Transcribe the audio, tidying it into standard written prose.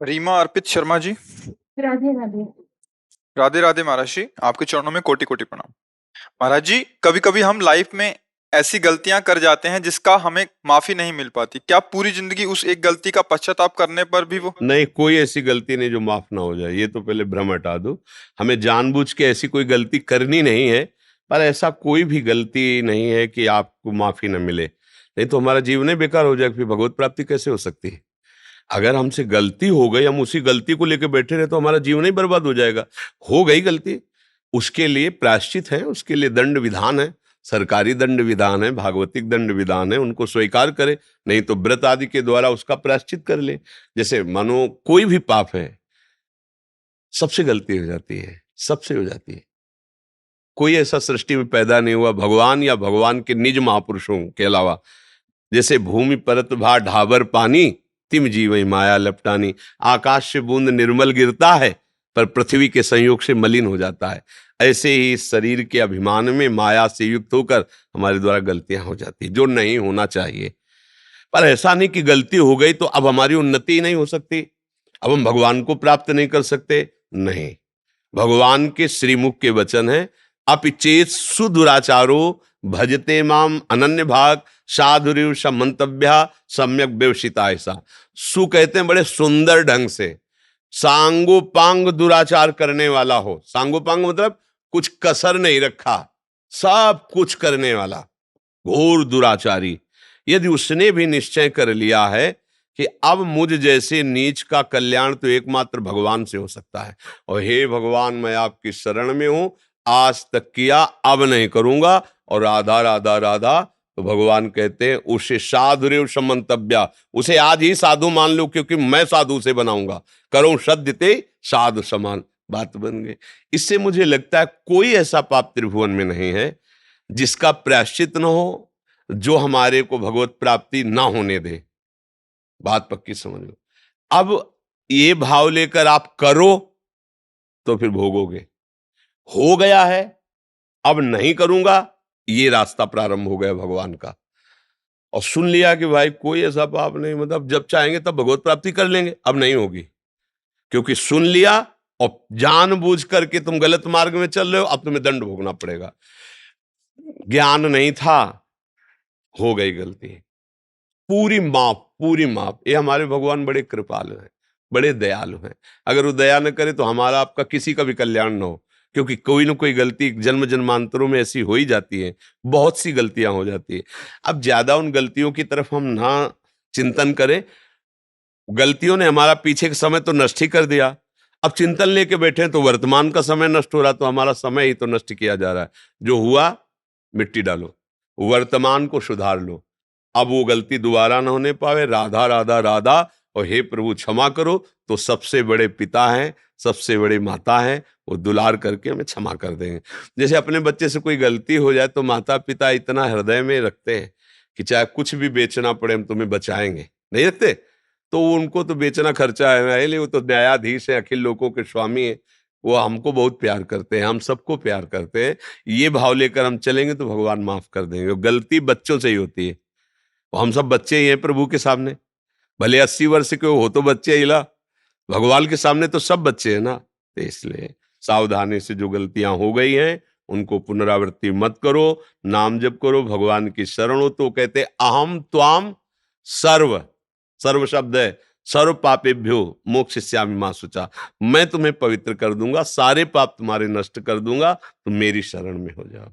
रीमा अर्पित शर्मा जी। राधे राधे। राधे राधे महाराज जी, आपके चरणों में कोटि कोटि प्रणाम। महाराज जी, कभी कभी हम लाइफ में ऐसी गलतियां कर जाते हैं जिसका हमें माफी नहीं मिल पाती। क्या पूरी जिंदगी उस एक गलती का पश्चाताप करने पर भी वो नहीं, कोई ऐसी गलती नहीं जो माफ ना हो जाए। ये तो पहले भ्रम हटा दो। हमें जानबूझ के ऐसी कोई गलती करनी नहीं है। पर ऐसा कोई भी गलती नहीं है कि आपको माफी न मिले। नहीं तो हमारा जीवन ही बेकार हो जाएगा। फिर भगवत प्राप्ति कैसे हो सकती है? अगर हमसे गलती हो गई, हम उसी गलती को लेकर बैठे रहे तो हमारा जीवन ही बर्बाद हो जाएगा। हो गई गलती, उसके लिए प्रायश्चित है, उसके लिए दंड विधान है। सरकारी दंड विधान है, भागवतिक दंड विधान है, उनको स्वीकार करे। नहीं तो व्रत आदि के द्वारा उसका प्रायश्चित कर ले। जैसे मानो कोई भी पाप है, सबसे गलती हो जाती है, सबसे हो जाती है। कोई ऐसा सृष्टि में पैदा नहीं हुआ भगवान या भगवान के निज महापुरुषों के अलावा। जैसे भूमि परत भा ढाबर पानी, तिम जीवई माया लपटानी। आकाश से बूंद निर्मल गिरता है, पर पृथ्वी के संयोग से मलिन हो जाता है। ऐसे ही इस शरीर के अभिमान में माया से युक्त होकर हमारे द्वारा गलतियां हो जाती, जो नहीं होना चाहिए। पर ऐसा नहीं कि गलती हो गई तो अब हमारी उन्नति ही नहीं हो सकती, अब हम भगवान को प्राप्त नहीं कर सकते। नहीं, भगवान के श्रीमुख के वचन है, अपिचेत सुदुराचारो भजते माम अनन्य भाग साधुरिव समंतव्या सम्यक व्यवसिता। ऐसा सु कहते हैं बड़े सुंदर ढंग से। सांगोपांग दुराचार करने वाला हो। सांगोपांग मतलब कुछ कसर नहीं रखा, सब कुछ करने वाला घोर दुराचारी। यदि उसने भी निश्चय कर लिया है कि अब मुझ जैसे नीच का कल्याण तो एकमात्र भगवान से हो सकता है, और हे भगवान मैं आपकी शरण में हूं, आज तक किया अब नहीं करूंगा, और राधा राधा राधा, तो भगवान कहते हैं उसे साधुरेव समंतव्या, उसे आज ही साधु मान लो, क्योंकि मैं साधु से बनाऊंगा। करो सद्यते साधु समान। बात बन गई। इससे मुझे लगता है कोई ऐसा पाप त्रिभुवन में नहीं है जिसका प्रायश्चित न हो, जो हमारे को भगवत प्राप्ति ना होने दे। बात पक्की समझ लो। अब ये भाव लेकर आप करो तो फिर भोगोगे। हो गया है, अब नहीं करूंगा, ये रास्ता प्रारंभ हो गया भगवान का। और सुन लिया कि भाई कोई ऐसा पाप नहीं, मतलब जब चाहेंगे तब भगवत प्राप्ति कर लेंगे, अब नहीं होगी। क्योंकि सुन लिया और जानबूझ करके तुम गलत मार्ग में चल रहे हो, अब तुम्हें दंड भोगना पड़ेगा। ज्ञान नहीं था, हो गई गलती, पूरी माफ, पूरी माफ। ये हमारे भगवान बड़े कृपालु हैं, बड़े दयालु हैं। अगर वो दया न करे तो हमारा आपका किसी का भी कल्याण न हो। क्योंकि कोई ना कोई गलती जन्म जन्मांतरों में ऐसी हो ही जाती है, बहुत सी गलतियां हो जाती है। अब ज्यादा उन गलतियों की तरफ हम ना चिंतन करें। गलतियों ने हमारा पीछे का समय तो नष्ट ही कर दिया। अब चिंतन लेके बैठे तो वर्तमान का समय नष्ट हो रहा, तो हमारा समय ही तो नष्ट किया जा रहा है। जो हुआ मिट्टी डालो, वर्तमान को सुधार लो, अब वो गलती दोबारा ना होने पावे। राधा राधा राधा, और हे प्रभु क्षमा करो। तो सबसे बड़े पिता हैं, सबसे बड़ी माता हैं, वो दुलार करके हमें क्षमा कर देंगे। जैसे अपने बच्चे से कोई गलती हो जाए तो माता पिता इतना हृदय में रखते हैं कि चाहे कुछ भी बेचना पड़े हम तुम्हें बचाएंगे, नहीं रखते? तो उनको तो बेचना खर्चा है, इसलिए वो तो न्यायाधीश है, अखिल लोकों के स्वामी है। वो हमको बहुत प्यार करते हैं, हम सबको प्यार करते हैं। ये भाव लेकर हम चलेंगे तो भगवान माफ कर देंगे। गलती बच्चों से ही होती है, और हम सब बच्चे ही हैं प्रभु के सामने। भले 80 वर्ष के हो तो बच्चे ही ला, भगवान के सामने तो सब बच्चे हैं ना। तो इसलिए सावधानी से जो गलतियां हो गई हैं उनको पुनरावृत्ति मत करो, नाम जप करो, भगवान की शरण हो। तो कहते अहम त्वाम सर्व, सर्व शब्द है, सर्व पापेभ्यो मोक्षयिष्यामि मा शुचा। मैं तुम्हें पवित्र कर दूंगा, सारे पाप तुम्हारे नष्ट कर दूंगा, तुम मेरी शरण में हो जाओ।